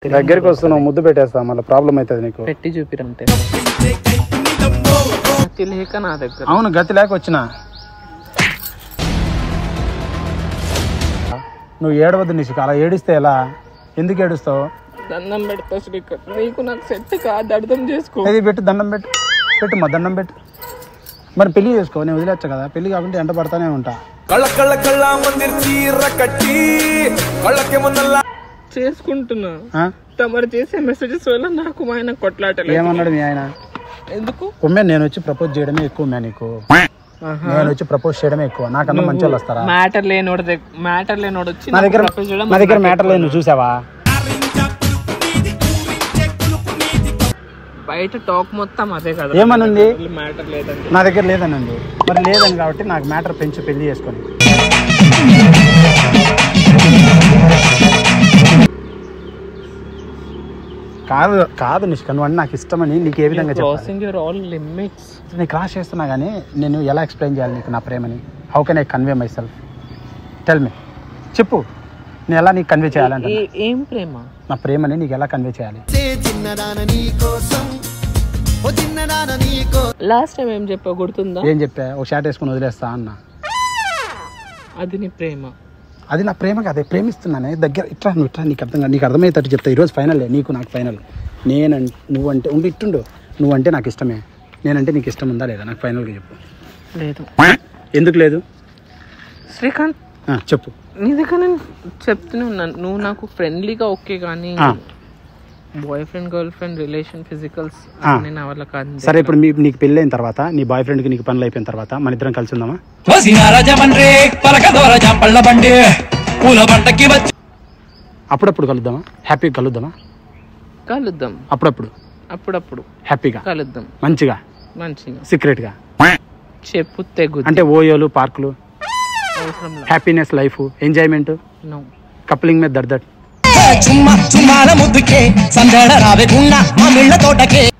దగ్గరికి వస్తున్నావు ముద్దు పెట్టేస్తా మళ్ళీ ప్రాబ్లం అవుతుంది నీకు. పెట్టి చూపిరంతే. గతి లేక నా దగ్గర. అవును గతి లేక వచ్చిన. నువ్వు ఏడవద్దు నిషిక, అలా ఏడిస్తే ఎలా? ఎందుకు ఏడుస్తావు? దండం పెడతా శ్రీకర్, నీకు నాకు సెట్ కాదు, అర్థం చేసుకో. అది పెట్టు, దండం పెట్టు, పెట్టు మా దండం పెట్టు. మరి పెళ్లి చేసుకో, నేను వదిలేచ్చు కదా. పెళ్లి కాబట్టి ఎంట పడతానే ఉంటా. చేసుకుంటున్నా తమరు చేసే మెసేజెస్ వల్ల నాకు మా ఆయన కొట్లాటలేదు. ఏమన్నాడు మీ ఆయన? ఎందుకు ఉమ్మే నేను వచ్చి ప్రపోజ్ చేయడమే ఎక్కువ మ్యా నీకు. నేను వచ్చి ప్రపోజ్ చేయడమే ఎక్కువ. నాకన్నా మంచి వాళ్ళు వస్తారా? మ్యాటర్ లేనోడు వచ్చి నా దగ్గర మ్యాటర్ లేదు. నువ్వు చూసావా? బయట టాక్ మొత్తం అదే కదా. ఏమనుంది? మ్యాటర్ లేదండి నా దగ్గర లేదని ఉంది. మరి లేదని కాబట్టి నాకు మ్యాటర్ పెంచి పెళ్లి చేసుకొని. కాదు కాదు నిష్క, నువ్వు నాకు ఇష్టమని నీకు ఏ విధంగా చెప్పాలి? నేను క్రాస్ చేస్తున్నా కానీ నేను ఎలా ఎక్స్ప్లెయిన్ చేయాలి నీకు నా ప్రేమని? How can I convey my self? Tell me, చెప్పు. నేను ఎలా నీకు కన్వే చేయాలంటే? ఏం ప్రేమ? నా ప్రేమని నీకు ఎలా కన్వే చేయాలి? లాస్ట్ టైం ఏం చెప్పా గుర్తుందా? ఏం చెప్పా? ఒక షాట్ వేసుకుని వదిలేస్తా అన్న. అది నీ ప్రేమ? అది నా ప్రేమ కాదే, ప్రేమిస్తున్నానే. దగ్గర ఇట్లా నువ్వు ఇట్లా నీకు అర్థం కాదు. నీకు అర్థమయ్యేటట్టు చెప్తా. ఈరోజు ఫైనల్, నీకు నాకు ఫైనల్. నువ్వంటే ఉండి ఇట్టుండు. నువ్వంటే నాకు ఇష్టమే, నేనంటే నీకు ఇష్టం ఉందా లేదా? నాకు ఫైనల్గా చెప్పు. లేదు. ఎందుకు లేదు శ్రీకాంత్? చెప్పు. నీ దగ్గర నేను చెప్తూనే ఉన్నాను, నువ్వు నాకు ఫ్రెండ్లీగా ఓకే, కానీ boy friend girl friend relation physicals నా వల్ల కాదు. సరే, ఇప్పుడు నీకు పెళ్ళి అయిన తర్వాత, నీ బాయ్ ఫ్రెండ్కి నీకు పనులు అయిపోయిన తర్వాత మన ఇద్దరం కలిసి ఉందామా? అప్పుడప్పుడు కలుద్దామా? హ్యాపీగా కలుద్దామా? కలుద్దాం. అప్పుడప్పుడు హ్యాపీగా కలుద్దాం. మంచిగా సీక్రెట్గా చెప్పు. తెగు అంటే ఓయోలు పార్కులు, హ్యాపీనెస్, లైఫ్, ఎంజాయ్మెంట్, కప్లింగ్ మీద దర్దట్.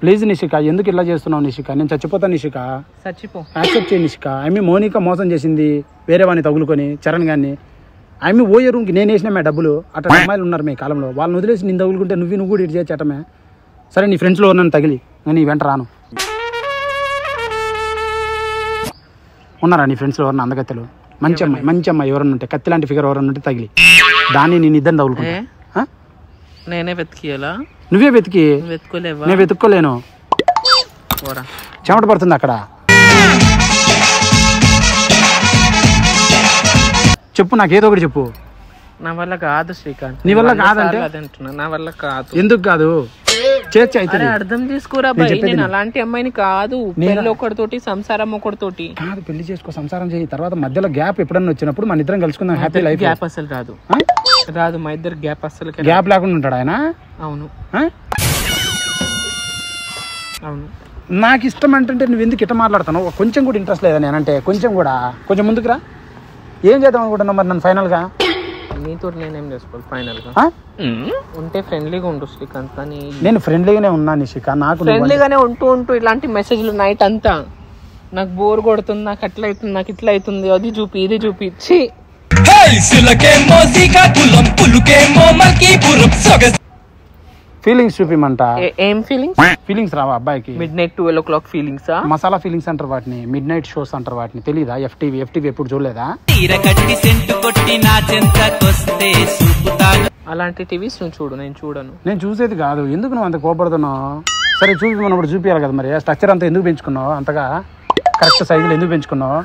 ప్లీజ్ నిషిక, ఎందుకు ఇలా చేస్తున్నావు నిషిక? నేను చచ్చిపోతా నిషిక. యాక్సెప్ట్ చేయి నిషిక. ఆమె మౌనిక మోసం చేసింది, వేరే వాడిని తగులుకొని, చరణ్ గారిని. ఆమె ఓయే రూమ్కి నేను వేసినా మే డబ్బులు. అట్లా అమ్మాయిలు ఉన్నారు మీ కాలంలో, వాళ్ళని వదిలేసి నేను తగులుకుంటే నువ్వు కూడా ఇటు చేయటమే. సరే, నీ ఫ్రెండ్స్లో నన్ను తగిలి నేను ఈ వెంట రాను. ఉన్నారా నీ ఫ్రెండ్స్లో ఎవరన్నా అందగత్తెలు? మంచి అమ్మాయి ఎవరన్నా ఉంటే, కత్తి లాంటి ఫిగర్ ఎవరన్నా ఉంటే తగిలి దాన్ని నేను ఇద్దరిని తగులుకుంటా. నేనే వెతికియాలా? నువ్వే వెతికి. వెతుకోలేవా? నేను వెతుక్కోలేను, చెమట పడుతుంది అక్కడ. చెప్పు, నాకు ఏదో ఒకటి చెప్పు. నా వల్ల కాదు శ్రీకాంత్. నీ వల్ల కాదంటే? నా వల్ల కాదు. ఎందుకు కాదు? చేర్చి అయితే అర్థం చేసుకోరా బాయ్, నేను అలాంటి అమ్మాయిని కాదు. పెళ్లి ఒకటితోటి, సంసారం ఒకటితోటి కాదు. పెళ్లి చేసుకో, సంసారం చేయి. తర్వాత మధ్యలో గ్యాప్ ఎప్పుడన్నా వచ్చినప్పుడు మన ఇద్దరం కలుసుకుందాం. Happy life. గ్యాప్ అసలు రాదు. మా ఇద్దరు గ్యాప్ అసలు గ్యాప్ లేకుండా ఉంటాడు ఆయన. అవును. నాకు ఇష్టం అంటే నువ్వు ఎందుకు ఇట్లా మాట్లాడుతావు? కొంచెం కూడా ఇంట్రెస్ట్ లేదా నేనంటే? కొంచెం ముందుకు రా. ఏం చేద్దాం అనుకుంటున్నావు మరి నన్ను ఫైనల్గా? నీతో నేనేం చేసుకోవాలి ఫైనల్గా? ఉంటే ఫ్రెండ్లీగా ఉండు శ్రీకాంత్. కానీ నేను ఫ్రెండ్లీగానే ఉన్నా నిషిక. నాకు ఫ్రెండ్లీగానే ఉంటూ ఇలాంటి మెసేజ్లు నైట్ అంతా నాకు బోర్ కొడుతుంది, నాకు అట్లా అవుతుంది, నాకు ఇట్లా అవుతుంది, అది చూపి ఇది చూపించి ఫీలింగ్స్ చూపిమంట. ఏం ఫీలింగ్స్ రావా అబ్బాయికి? midnight 12 o'clock feelings. Masala feelings అంటారు వాటిని, మిడ్ నైట్ షోస్ అంటారు వాటిని. తెలీదా? ఎఫ్టీవీ ఎప్పుడు చూడలేదా? అలాంటి టీవీస్ నువ్వు చూడు, నేను చూడను. నేను చూసేది కాదు. ఎందుకు నువ్వు అంత కోపడుతున్నావు? సరే, చూపిమన్నప్పుడు చూపించాలి కదా. మరి స్ట్రక్చర్ అంతా ఎందుకు పెంచుకున్నావు? అంతగా కరెక్ట్ సైజులో ఎందుకు పెంచుకున్నావు?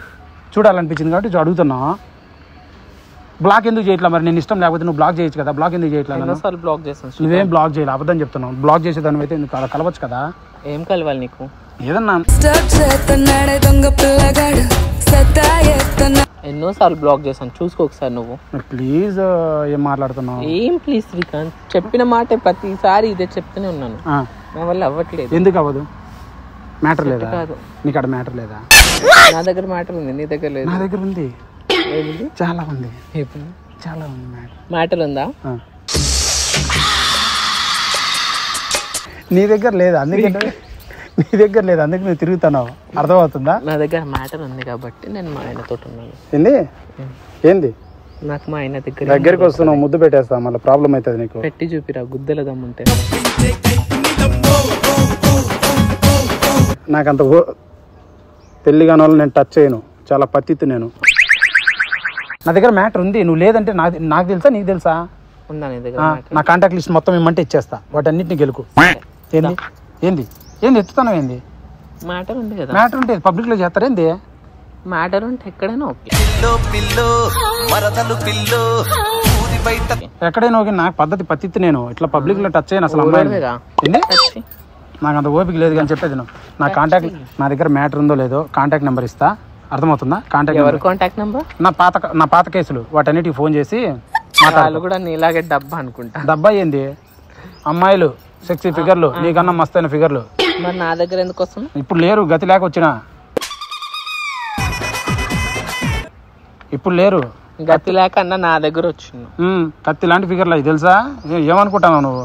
చూడాలనిపించింది కాబట్టి అడుగుతున్నావు. బ్లాక్ ఎందుకు చేయట్లా? మరి నేను ఇష్టం లేకపోతే నువ్వు బ్లాక్ చేయొచ్చు కదా. బ్లాక్ ఎందుకు చేయట్లేదు? బ్లాక్ చేస్తాను. నువ్వేం బ్లాక్ చేయాలి, అబద్ధం చెప్తున్నావు. బ్లాక్ చేసేదాని అయితే ఎందుకు కలవచ్చు కదా. ఏం కలవాలి నీకు? ఏదన్నా ఎన్నోసార్లు బ్లాక్ చేశాను, చూసుకో ఒకసారి నువ్వు. ప్లీజ్, ఏం మాట్లాడుతున్నావు? ఏం ప్లీజ్ శ్రీకాంత్? చెప్పిన మాట ప్రతిసారి ఇదే చెప్తూనే ఉన్నాను. నా వల్ల అవ్వట్లేదు. ఎందుకు అవ్వదు? మ్యాటర్ లేదా? నీకు అక్కడ మ్యాటర్ లేదా? నా దగ్గర మ్యాటర్ ఉంది, నీ దగ్గర లేదు. నా దగ్గర ఉంది, చాలా ఉంది. చాలా ఉంది మ్యాటర్ ఉందా? నీ దగ్గర లేదా? అందుకే నువ్వు తిరుగుతున్నావు. అర్థమవుతుందా? నా దగ్గర మ్యాటర్ ఉంది కాబట్టి నేను మా ఆయనతో ఉన్నాను. ఏంది నాకు మా ఆయన దగ్గరికి వస్తున్నావు, ముద్దు పెట్టేస్తా, మళ్ళీ ప్రాబ్లం అవుతుంది నీకు. పెట్టి చూపిరా గుద్దెల దమ్ముంటే. నాకంత పెళ్లి కాని వాళ్ళు నేను టచ్ చేయను, చాలా పత్తిత్తు నేను. నా దగ్గర మ్యాటర్ ఉంది, నువ్వు లేదంటే నాకు తెలుసా నీకు తెలుసా? ఉందా నీ దగ్గర? నా కాంటాక్ట్ లిస్ట్ మొత్తం ఇమ్మంటే ఇచ్చేస్తా, వాటన్నిటిని గెలుకు. ఏంది ఏంది ఏంది ఎత్తుతాను ఏంది? మ్యాటర్ ఉంది కదా. మ్యాటర్ ఉంటే పబ్లిక్ లో చేస్తారు ఏంది? మ్యాటర్ ఉంటే ఎక్కడైనా ఓకే. ఎక్కడైనా ఓకే, నాకు పద్ధతి పత్తిత్తు నేను, ఇట్లా పబ్లిక్ లో టచ్ చేయను అసలు. అమ్మాయి నాకు అంత ఓపిక లేదు కానీ చెప్పేది నువ్వు. నా కాంటాక్ట్, నా దగ్గర మ్యాటర్ ఉందో లేదో కాంటాక్ట్ నెంబర్ ఇస్తా, అర్థమవుతుందా? కాంటాక్ట్ నెంబర్ నా పాత కేసులు వాటన్నిటికి ఫోన్ చేసి వాళ్ళు కూడా నీలాగే డబ్బా అనుకుంటా. డబ్బా ఏంది? అమ్మాయిలు సెక్సీ ఫిగర్లు, నీకన్నా మస్తైన ఫిగర్లు. మరి నా దగ్గర ఎందుకు వస్తుంది? ఇప్పుడు లేరు, గతి లేక వచ్చిన. ఇప్పుడు లేరు, గతి లేక అన్న నా దగ్గర వచ్చిండు. కత్తి లాంటి ఫిగర్లు అవి తెలుసా? ఏమనుకుంటావు నువ్వు?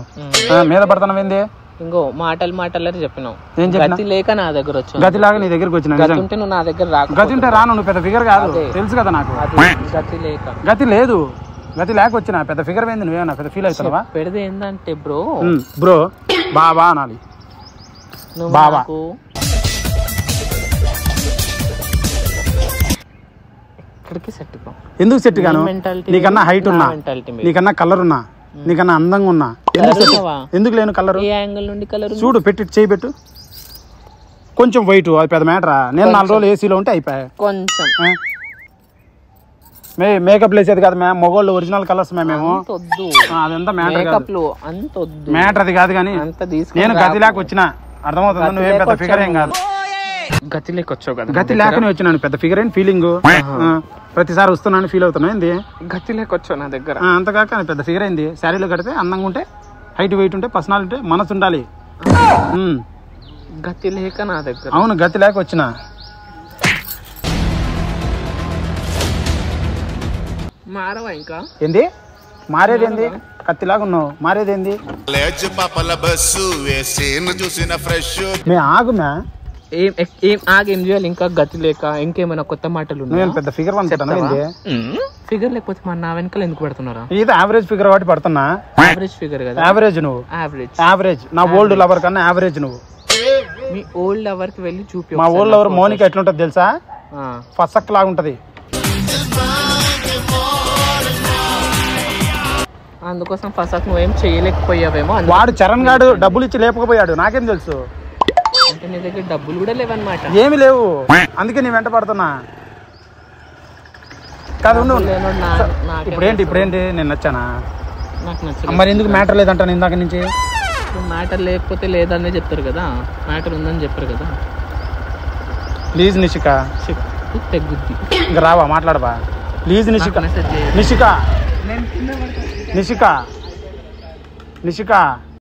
మీద పడతావు ఏంది? ఇంకో మాటలు చెప్పినావు. ఏం గతి లేక నా దగ్గర వచ్చాను. గతి లాగా నీ దగ్గరకు వచ్చిన. గతి ఉంటే నువ్వు నా దగ్గర రాకు. గతి ఉంటే రాను, నువ్వు పెద్ద ఫిగర్ కాదు, తెలుసు కదా నాకు. గతి లేక, గతి లేదు, గతి లేక వచ్చిన. పెద్ద ఫిగర్ ఏంది? నువ్వేనా పెద్ద ఫీల్ అవుతావా? పెడితే ఏంటంటే బ్రో బాబా అనాలి. బాబా ఎక్కడికి సెట్ కావు. ఎందుకు సెట్ గాను? నీకన్నా హైట్ ఉన్నా, నీకన్నా కలర్ ఉన్నా, నీకన్నా అందంగా ఉన్నా. ఎందుకు లేను కలర్? ఏ యాంగిల్ నుండి కలర్? చూడు, పెట్టి చేయి పెట్టు. కొంచెం వైట్, అది పెద్ద మ్యాటరా? నేను 4 రోజులు ఏసీలో ఉంటే అయిపోయా. కొంచెం మేకప్ వేసేది కాదు మ్యామ్, మగోళ్ళు ఒరిజినల్ కలర్స్ మేము. అదంతా మ్యాటర్ అది కాదు. కానీ నేను గతి లేక వచ్చిన, అర్థమవుతుంది? నువ్వేం పెద్ద ఫిగర్ ఏం కాదు. గతి లేక వచ్చావు కదా. గతి లేకనే వచ్చినాను, పెద్ద ఫిగర్ ఏంటి ఫీలింగ్? ప్రతిసారి వస్తున్నాను ఫీల్ అవుతున్నా ఏంది? గతి లేక వచ్చావు నా దగ్గర. అంతకాక పెద్ద ఫిగర్ ఏంది? శారీలో కడితే అందంగా ఉంటే, హైట్ వెయిట్ ఉంటే, పర్సనాలిటీ ఉంటే, మనసు ఉండాలి. గతి లేక నా దగ్గర. అవును, గతి లేక వచ్చిన. మారవా ఇంకా? ఏంది మారేది? ఏంది కత్తిలాగా ఉన్నావు, మారేది ఏంది? ఆగు మ్యా, ఏం చేయాలి ఇంకా? గతి లేక ఇంకేమైనా కొత్త మాటలు? నేను పెద్ద ఫిగర్ ఫిగర్ లేకపోతే మన నా వెనకాల ఎందుకు పెడుతున్నారా? ఇది యావరేజ్ ఫిగర్ వాటి పడుతున్నా. యావరేజ్ ఫిగర్ కదా. యావరేజ్ నువ్వు, యావరేజ్. నా ఓల్డ్ లవర్ కన్నా యావరేజ్ నువ్వు. మీ ఓల్డ్ లవర్ కి వెళ్ళి చూపి. మా ఓల్డ్ లవర్ మౌనిక ఎట్లుంటది తెలుసా? ఫసక్ లాగా ఉంటది. అందుకోసం ఫసక్ నువ్వేం చేయలేకపోయావేమో. వాడు చరణ్ గాడు డబ్బులు ఇచ్చి లేపకపోయాడు, నాకేం తెలుసు? అంటే నీ దగ్గర డబ్బులు కూడా లేవన్నమాట. ఏమి లేవు, అందుకే నీ వెంట పడుతున్నా. కాదు ఇప్పుడేంటి నేను నచ్చానా? నాకు నచ్చలేదు. మరి ఎందుకు మ్యాటర్ లేదంటాను ఇందాక నుంచి? మ్యాటర్ లేకపోతే లేదనే చెప్తారు కదా, మ్యాటర్ ఉందని చెప్పారు కదా. ప్లీజ్ నిషిక, తెగ్గుద్ది. ఇంకా రావా, మాట్లాడవా ప్లీజ్ నిషిక. నిషిక నిషిక నిషిక